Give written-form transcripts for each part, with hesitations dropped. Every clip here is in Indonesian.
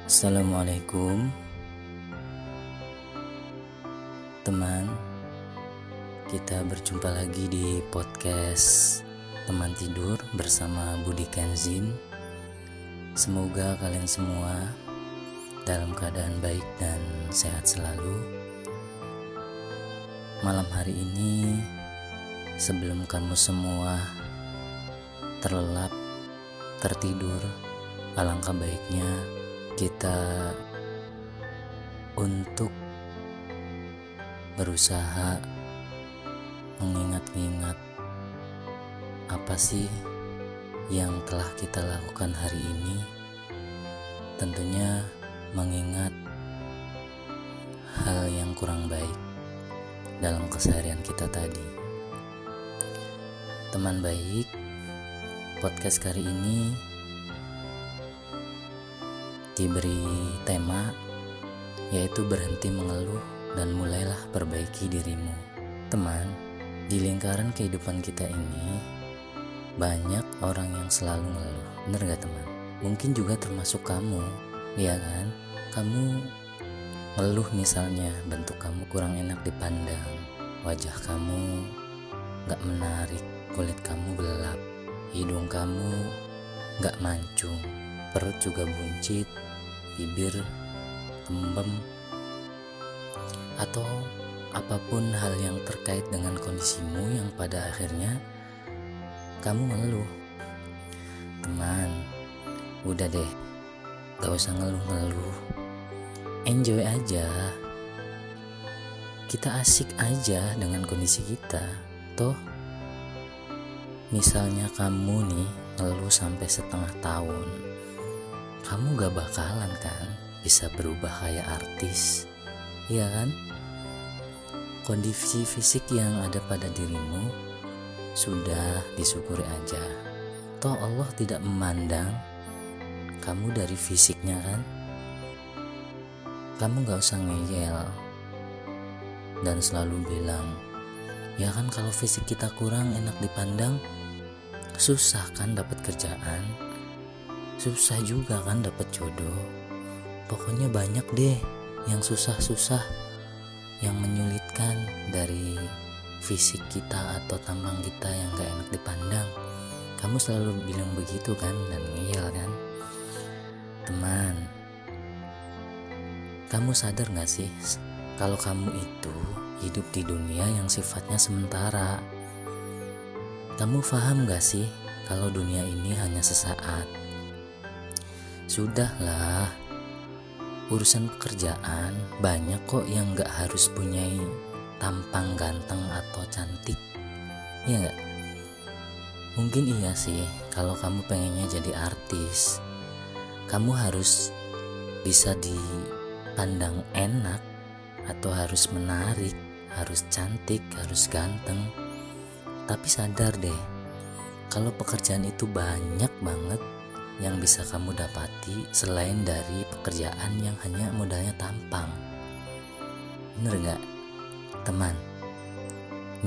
Assalamualaikum teman. Kita berjumpa lagi di podcast Teman Tidur bersama Budi Kenzin. Semoga kalian semua dalam keadaan baik dan sehat selalu. Malam hari ini, sebelum kamu semua terlelap, tertidur, alangkah baiknya kita untuk berusaha mengingat-ingat apa sih yang telah kita lakukan hari ini. Tentunya mengingat hal yang kurang baik dalam keseharian kita tadi. Teman baik, podcast kali ini diberi tema yaitu berhenti mengeluh dan mulailah perbaiki dirimu. Teman, di lingkaran kehidupan kita ini banyak orang yang selalu ngeluh. Bener gak teman? Mungkin juga termasuk kamu, ya kan? Kamu ngeluh misalnya bentuk kamu kurang enak dipandang, wajah kamu gak menarik, kulit kamu gelap, hidung kamu gak mancung, perut juga buncit, bibir kembem, atau apapun hal yang terkait dengan kondisimu yang pada akhirnya kamu ngeluh. Teman, udah deh, gak usah ngeluh-ngeluh, enjoy aja. Kita asik aja dengan kondisi kita. Toh misalnya kamu nih ngeluh sampai setengah tahun, kamu gak bakalan kan bisa berubah kayak artis, iya kan? Kondisi fisik yang ada pada dirimu sudah disyukuri aja. Toh Allah tidak memandang kamu dari fisiknya kan? Kamu gak usah ngeyel dan selalu bilang, ya kan kalau fisik kita kurang enak dipandang, susah kan dapat kerjaan, susah juga kan dapat jodoh. Pokoknya banyak deh yang susah-susah, yang menyulitkan dari fisik kita atau tampang kita yang gak enak dipandang. Kamu selalu bilang begitu kan dan ngeyel kan? Teman, kamu sadar gak sih kalau kamu itu hidup di dunia yang sifatnya sementara? Kamu paham gak sih kalau dunia ini hanya sesaat? Sudahlah, urusan pekerjaan banyak kok yang gak harus punya tampang ganteng atau cantik, ya gak? Mungkin iya sih kalau kamu pengennya jadi artis, kamu harus bisa dipandang enak atau harus menarik, harus cantik, harus ganteng. Tapi sadar deh, kalau pekerjaan itu banyak banget yang bisa kamu dapati selain dari pekerjaan yang hanya modalnya tampang. Bener gak teman?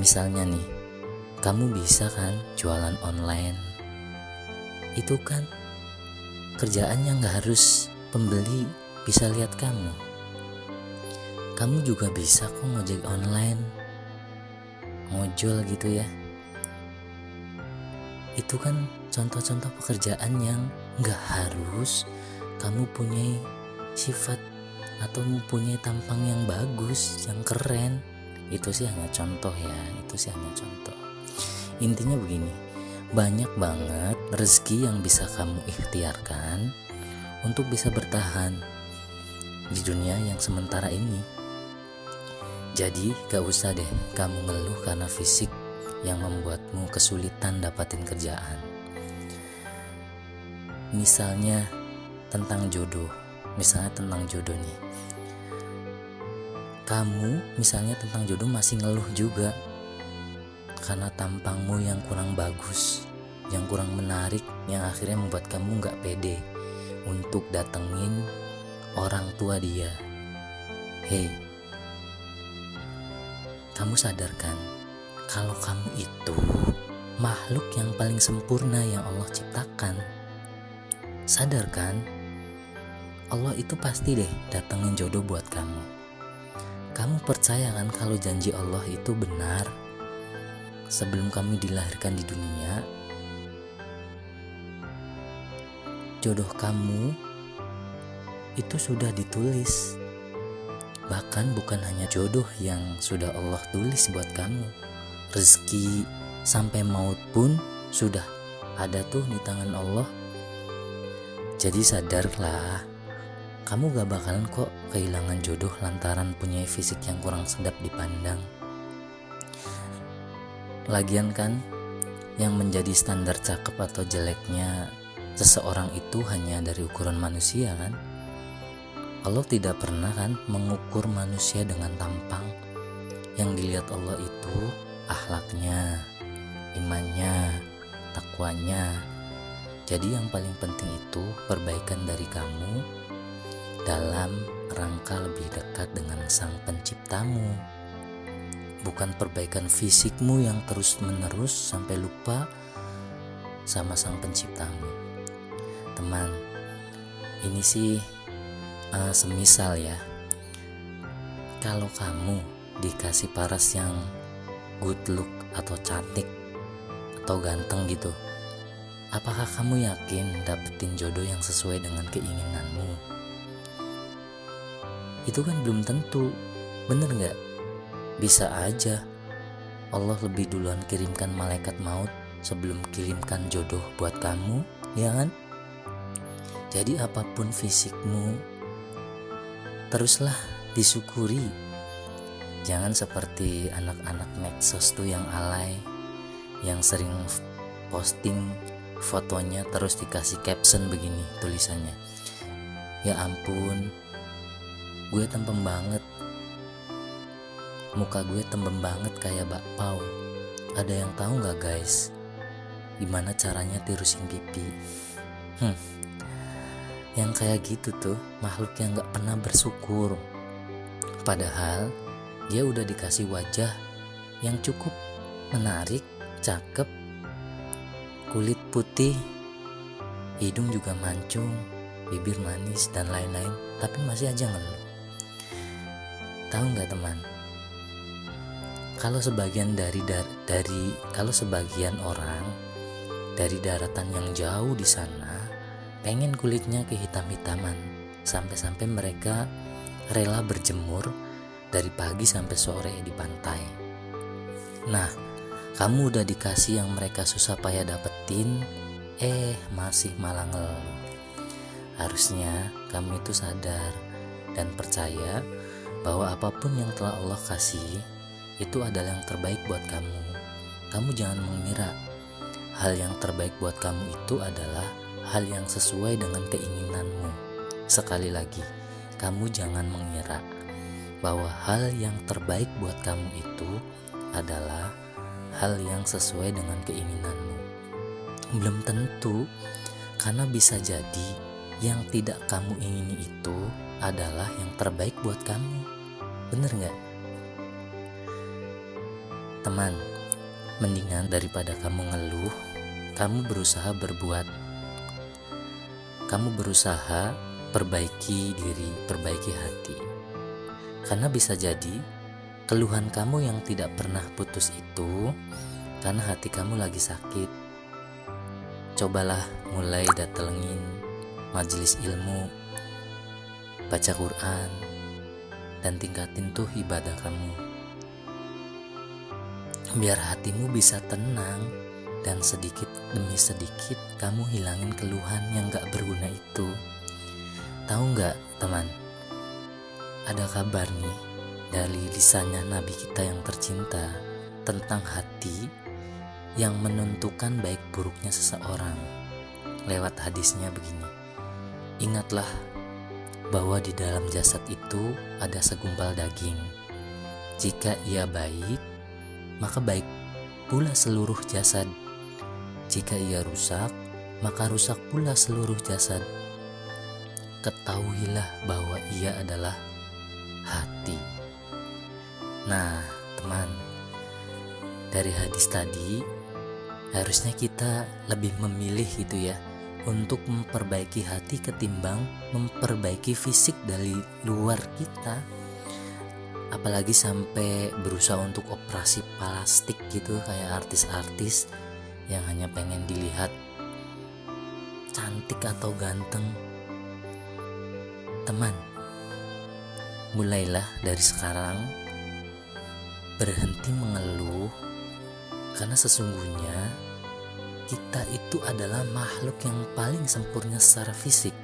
Misalnya nih, kamu bisa kan jualan online. Itu kan kerjaan yang gak harus pembeli bisa lihat kamu. Kamu juga bisa kok ngojek online, ngojol gitu ya. Itu kan contoh-contoh pekerjaan yang gak harus kamu punya sifat atau mempunyai tampang yang bagus, yang keren. Itu sih hanya contoh ya, Intinya begini, banyak banget rezeki yang bisa kamu ikhtiarkan untuk bisa bertahan di dunia yang sementara ini. Jadi gak usah deh kamu ngeluh karena fisik yang membuatmu kesulitan dapatin kerjaan. Misalnya tentang jodoh nih. Kamu misalnya tentang jodoh masih ngeluh juga karena tampangmu yang kurang bagus, yang kurang menarik, yang akhirnya membuat kamu gak pede untuk datengin orang tua dia. Hei, kamu sadarkan kalau kamu itu makhluk yang paling sempurna yang Allah ciptakan. Sadar kan? Allah itu pasti deh datengin jodoh buat kamu. Kamu percaya kan kalau janji Allah itu benar? Sebelum kamu dilahirkan di dunia, jodoh kamu itu sudah ditulis. Bahkan bukan hanya jodoh yang sudah Allah tulis buat kamu, rezeki sampai maut pun sudah ada tuh di tangan Allah. Jadi sadarlah, kamu gak bakalan kok kehilangan jodoh lantaran punya fisik yang kurang sedap dipandang. Lagian kan, yang menjadi standar cakep atau jeleknya seseorang itu hanya dari ukuran manusia kan. Allah tidak pernah kan mengukur manusia dengan tampang. Yang dilihat Allah itu akhlaknya, imannya, takwanya. Jadi yang paling penting itu perbaikan dari kamu dalam rangka lebih dekat dengan Sang Penciptamu. Bukan perbaikan fisikmu yang terus-menerus sampai lupa sama Sang Penciptamu. Teman, ini sih semisal ya, kalau kamu dikasih paras yang good look atau cantik atau ganteng gitu, apakah kamu yakin dapetin jodoh yang sesuai dengan keinginanmu? Itu kan belum tentu, bener gak? Bisa aja Allah lebih duluan kirimkan malaikat maut sebelum kirimkan jodoh buat kamu, ya kan? Jadi apapun fisikmu, teruslah disyukuri. Jangan seperti anak-anak medsos tuh yang alay, yang sering posting fotonya terus dikasih caption begini tulisannya, ya ampun, gue tempem banget, muka gue tembem banget kayak bakpao. Ada yang tahu nggak guys, gimana caranya tirusin pipi? Yang kayak gitu tuh makhluk yang nggak pernah bersyukur. Padahal dia udah dikasih wajah yang cukup menarik, cakep, kulit putih, hidung juga mancung, bibir manis dan lain-lain, tapi masih aja ngeluh. Tahu nggak teman? Kalau sebagian kalau sebagian orang dari daratan yang jauh di sana pengen kulitnya kehitam-hitaman, sampai-sampai mereka rela berjemur dari pagi sampai sore di pantai. Nah, kamu udah dikasih yang mereka susah payah dapetin, masih malah ngeluh. Harusnya kamu itu sadar dan percaya bahwa apapun yang telah Allah kasih itu adalah yang terbaik buat kamu. Kamu jangan mengira hal yang terbaik buat kamu itu adalah hal yang sesuai dengan keinginanmu. Sekali lagi, kamu jangan mengira bahwa hal yang terbaik buat kamu itu adalah hal yang sesuai dengan keinginanmu. Belum tentu, karena bisa jadi yang tidak kamu ingini itu adalah yang terbaik buat kamu. Bener gak? Teman, mendingan daripada kamu ngeluh, kamu berusaha berbuat. Kamu berusaha perbaiki diri, perbaiki hati. Karena bisa jadi keluhan kamu yang tidak pernah putus itu karena hati kamu lagi sakit. Cobalah mulai datengin majelis ilmu, baca Quran, dan tingkatin tuh ibadah kamu. Biar hatimu bisa tenang dan sedikit demi sedikit kamu hilangin keluhan yang gak berguna itu. Tahu gak teman, ada kabar nih dari lisannya Nabi kita yang tercinta tentang hati yang menentukan baik buruknya seseorang. Lewat hadisnya begini, ingatlah bahwa di dalam jasad itu ada segumpal daging. Jika ia baik, maka baik pula seluruh jasad. Jika ia rusak, maka rusak pula seluruh jasad. Ketahuilah bahwa ia adalah hati. Nah, teman, dari hadis tadi harusnya kita lebih memilih gitu ya, untuk memperbaiki hati ketimbang memperbaiki fisik dari luar kita. Apalagi sampai berusaha untuk operasi plastik gitu, kayak artis-artis yang hanya pengen dilihat cantik atau ganteng. Teman, mulailah dari sekarang berhenti mengeluh, karena sesungguhnya kita itu adalah makhluk yang paling sempurna secara fisik.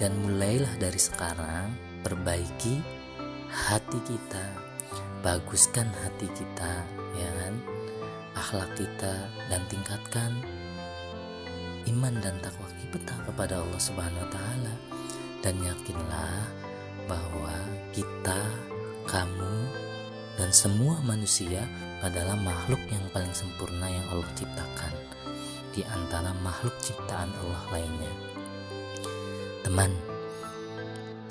Dan mulailah dari sekarang perbaiki hati kita, baguskan hati kita, ya kan, akhlak kita, dan tingkatkan iman dan takwa kita kepada Allah Subhanahu wa Ta'ala. Dan yakinlah bahwa kita, kamu, dan semua manusia adalah makhluk yang paling sempurna yang Allah ciptakan di antara makhluk ciptaan Allah lainnya. Teman,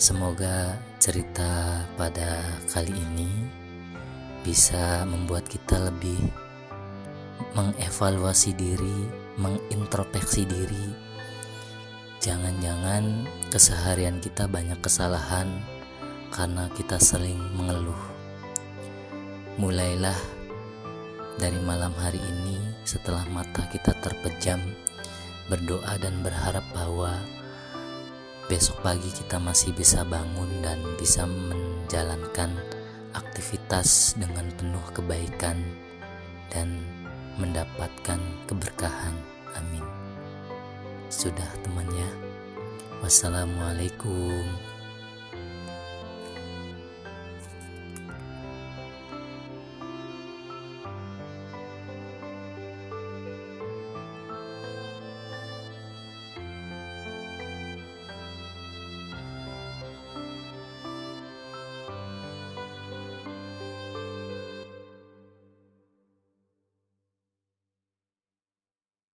semoga cerita pada kali ini bisa membuat kita lebih mengevaluasi diri, mengintrospeksi diri. Jangan-jangan keseharian kita banyak kesalahan karena kita sering mengeluh. Mulailah dari malam hari ini, setelah mata kita terpejam, berdoa dan berharap bahwa besok pagi kita masih bisa bangun dan bisa menjalankan aktivitas dengan penuh kebaikan dan mendapatkan keberkahan. Amin. Sudah teman ya. Wassalamualaikum.